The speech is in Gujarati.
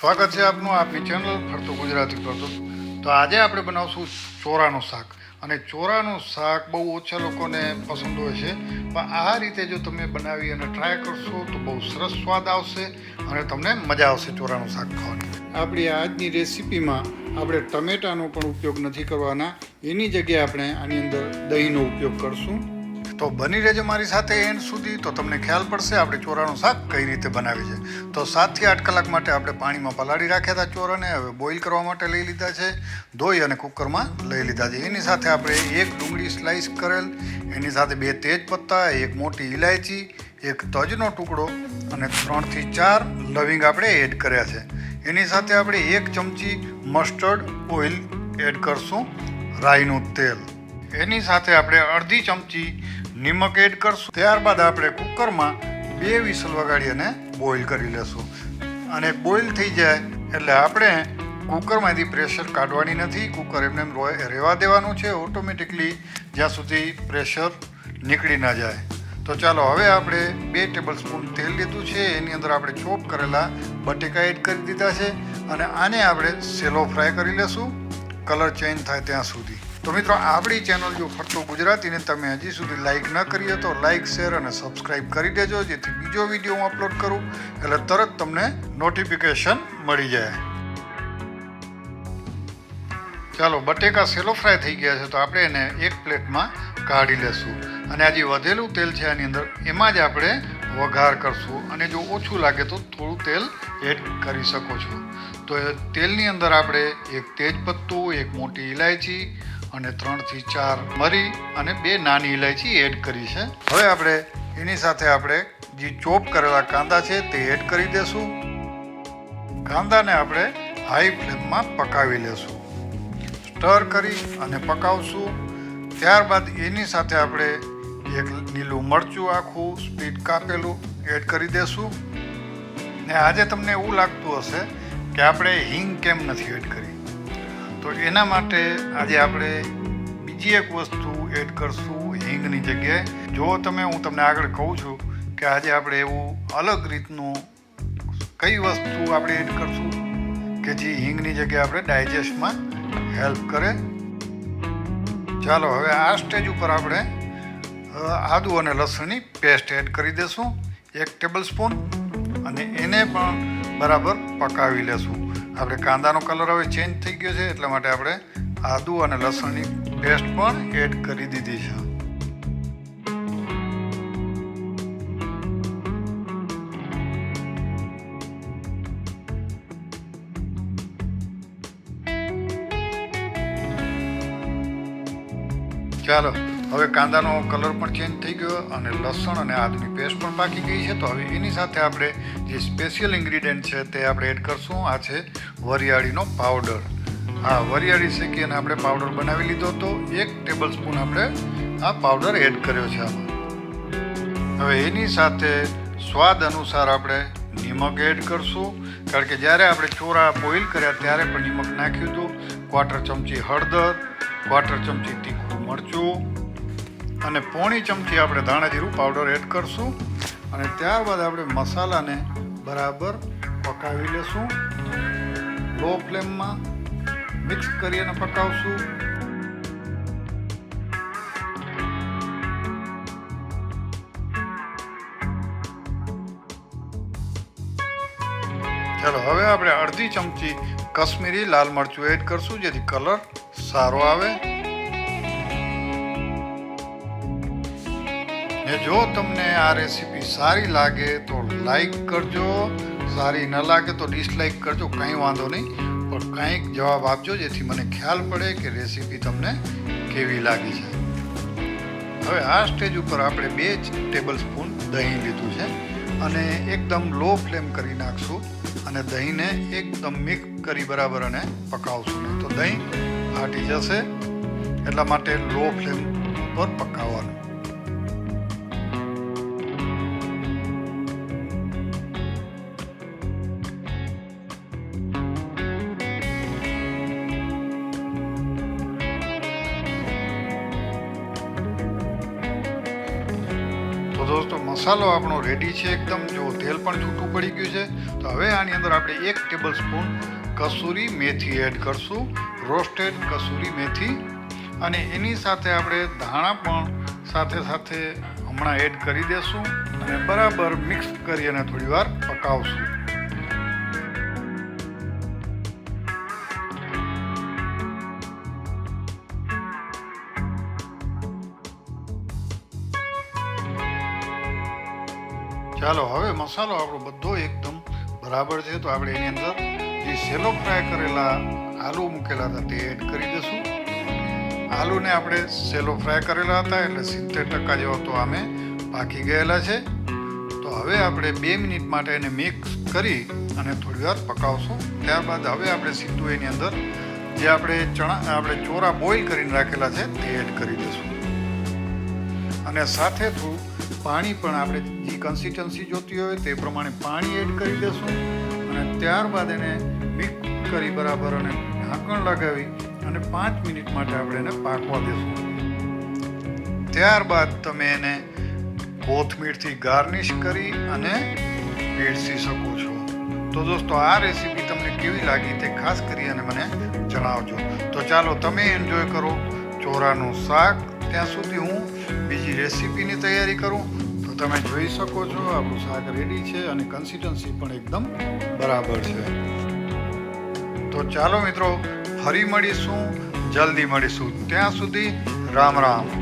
સ્વાગત છે આપનું આપની ચેનલ ફરતું ગુજરાતી ફરતું. તો આજે આપણે બનાવશું ચોરાનું શાક. અને ચોરાનું શાક બહુ ઓછા લોકોને પસંદ હોય છે, પણ આ રીતે જો તમે બનાવી અને ટ્રાય કરશો તો બહુ સરસ સ્વાદ આવશે અને તમને મજા આવશે ચોરાનું શાક ખાવાની. આપણી આજની રેસીપીમાં આપણે ટમેટાનો પણ ઉપયોગ નથી કરવાના, એની જગ્યાએ આપણે આની અંદર દહીંનો ઉપયોગ કરશું. તો બની રહેજો મારી સાથે એન્ડ સુધી, તો તમને ખ્યાલ પડશે આપણે ચોરાનું શાક કઈ રીતે બનાવી છે. તો 7 થી 8 કલાક માટે આપણે પાણીમાં પલાળી રાખ્યા હતા ચોરાને, હવે બોઇલ કરવા માટે લઈ લીધા છે, ધોઈ અને કુકરમાં લઈ લીધા છે. એની સાથે આપણે એક ડુંગળી સ્લાઇસ કરેલ, એની સાથે 2 તેજપત્તા, એક મોટી ઇલાયચી, એક તજનો ટુકડો અને 3 થી 4 લવિંગ આપણે એડ કર્યા છે. એની સાથે આપણે 1 ચમચી મસ્ટર્ડ ઓઇલ એડ કરશું, રાઈનું તેલ. એની સાથે આપણે અડધી ચમચી નિમક એડ કરશું. ત્યારબાદ આપણે કુકરમાં 2 વિસલ વગાડી અને બોઇલ કરી લેશું. અને બોઇલ થઈ જાય એટલે આપણે કુકરમાંથી પ્રેશર કાઢવાની નથી, કુકર એમને રહેવા દેવાનું છે ઓટોમેટિકલી, જ્યાં સુધી પ્રેશર નીકળી ન જાય. તો ચાલો હવે આપણે 2 ટેબલ સ્પૂન તેલ લીધું છે, એની અંદર આપણે ચોપ કરેલા બટેકા એડ કરી દીધા છે અને આને આપણે સેલો ફ્રાય કરી લેશું, કલર ચેન્જ થાય ત્યાં સુધી. તો મિત્રો, આપણી ચેનલ જો ફરતું ગુજરાતીને તમે હજી સુધી લાઇક ન કરી હોય તો લાઇક, શેર અને સબસ્ક્રાઈબ કરી દેજો, જેથી બીજો વિડીયો હું અપલોડ કરું એટલે તરત તમને નોટિફિકેશન મળી જાય. ચાલો, બટેકા સેલો ફ્રાય થઈ ગયા છે તો આપણે એને એક પ્લેટમાં કાઢી લેશું. અને આ જે વધેલું તેલ છે આની અંદર, એમાં જ આપણે વઘાર કરશું. અને જો ઓછું લાગે તો થોડું તેલ એડ કરી શકો છો. તો તેલની અંદર આપણે 1 તેજપત્તું, 1 મોટી ઇલાયચી અને 3 થી 4 મરી અને 2 નાની ઇલાયચી એડ કરી છે. હવે આપણે એની સાથે આપણે જે ચોપ કરેલા કાંદા છે તે એડ કરી દેશું. કાંદાને આપણે હાઈ ફ્લેમમાં પકાવી લેશું, સ્ટર કરી અને પકાવશું. ત્યારબાદ એની સાથે આપણે 1 લીલું મરચું આખું સ્પ્લિટ કાપેલું એડ કરી દેશું. ને આજે તમને એવું લાગતું હશે કે આપણે હિંગ કેમ નથી એડ કરી, તો એના માટે આજે આપણે બીજી એક વસ્તુ એડ કરશું હિંગની જગ્યાએ. જો હું તમને આગળ કહું છું કે આજે આપણે એવું અલગ રીતનું કઈ વસ્તુ આપણે એડ કરશું કે જે હિંગની જગ્યાએ આપણે ડાયજેસ્ટમાં હેલ્પ કરે. ચાલો, હવે આ સ્ટેજ ઉપર આપણે આદુ અને લસણની પેસ્ટ એડ કરી દેશું 1 ટેબલ સ્પૂન, અને એને પણ બરાબર પકાવી લેશું. આપણે કાંદાનો કલર હવે ચેન્જ થઈ ગયો છે એટલા માટે આપણે આદુ અને લસણની પેસ્ટ પણ એડ કરી દીધી છે. ચાલો, હવે કાંદાનો કલર પણ ચેન્જ થઈ ગયો અને લસણ અને આદુની પેસ્ટ પણ પાકી ગઈ છે. તો હવે એની સાથે આપણે જે સ્પેશિયલ ઇન્ગ્રીડિયન્ટ છે તે આપણે એડ કરશું. આ છે વરિયાળીનો પાવડર. હા, વરિયાળી શેકી અને આપણે પાવડર બનાવી લીધો હતો. 1 ટેબલ સ્પૂન આપણે આ પાવડર એડ કર્યો છે આમાં. હવે એની સાથે સ્વાદ અનુસાર આપણે નિમક એડ કરશું, કારણ કે જ્યારે આપણે ચોરા બોઇલ કર્યા ત્યારે પણ નિમક નાખ્યું હતું. 1/4 ચમચી હળદર, 1/4 ચમચી તીખું મરચું અને 1/4 ચમચી આપણે ધાણાજીરું પાવડર એડ કરશું. અને ત્યારબાદ આપણે મસાલાને બરાબર પકાવી લેશું, લો ફ્લેમમાં મિક્સ કરી અને પકાવશું. ચાલો, હવે આપણે અડધી ચમચી કશ્મીરી લાલ મરચું એડ કરશું, જેથી કલર સારો આવે. ને જો તમને આ રેસીપી સારી લાગે તો લાઈક કરજો, સારી ન લાગે તો ડિસલાઈક કરજો, કંઈ વાંધો નહીં, પણ કંઈક જવાબ આપજો જેથી મને ખ્યાલ પડે કે રેસીપી તમને કેવી લાગી છે. હવે આ સ્ટેજ ઉપર આપણે 2 ટેબલ સ્પૂન દહીં લીધું છે અને એકદમ લો ફ્લેમ કરી નાખશું અને દહીંને એકદમ મિક્સ કરી બરાબર અને પકાવશું, નહીં તો દહીં ફાટી જશે. એટલા માટે લો ફ્લેમ ઉપર પકાવવાનું. તો દોસ્તો, મસાલો આપણો રેડી છે એકદમ. જો તેલ પણ છૂટું પડી ગયું છે. તો હવે આની અંદર આપણે 1 ટેબલ સ્પૂન કસૂરી મેથી એડ કરશું, રોસ્ટેડ કસૂરી મેથી. અને એની સાથે આપણે ધાણા પણ સાથે સાથે હમણાં એડ કરી દેશું અને બરાબર મિક્સ કરી અને થોડી વાર પકાવશું. ચાલો હવે મસાલો આપણો બધો એકદમ બરાબર છે. તો આપણે એની અંદર જે સેલો ફ્રાય કરેલા આલુ મૂકેલા હતા તે એડ કરી દઈશું. આલુને આપણે સેલો ફ્રાય કરેલા હતા એટલે 70% જેવા તો આમે પાકી ગયેલા છે. તો હવે આપણે 2 મિનિટ માટે એને મિક્સ કરી અને થોડી વાર પકાવશું. ત્યારબાદ હવે આપણે સીધું એની અંદર જે આપણે ચોરા બોઇલ કરીને રાખેલા છે તે એડ કરી દઈશું. અને સાથે થોડું પાણી પણ આપણે જે કન્સિસ્ટન્સી જોતી હોય તે પ્રમાણે પાણી એડ કરી દઈશું. અને ત્યારબાદ એને મિક્સ કરી બરાબર અને ઢાંકણ લગાવી અને 5 મિનિટ માટે આપણે એને પાકવા દેશું. ત્યારબાદ તમે એને કોથમીરથી ગાર્નિશ કરી અને પીરસી શકો છો. તો દોસ્તો આ રેસીપી તમને કેવી લાગી તે ખાસ કરી અને મને જણાવજો. તો ચાલો તમે એન્જોય કરો ચોરાનું શાક. ત્યાં સુધી હું બીજી રેસીપીની તૈયારી કરું. તો તમે જોઈ શકો છો આપણું શાક રેડી છે અને કન્સિસ્ટન્સી પણ એકદમ બરાબર છે. તો ચાલો મિત્રો, ફરી મળીશું, જલ્દી મળીશું. ત્યાં સુધી રામ રામ.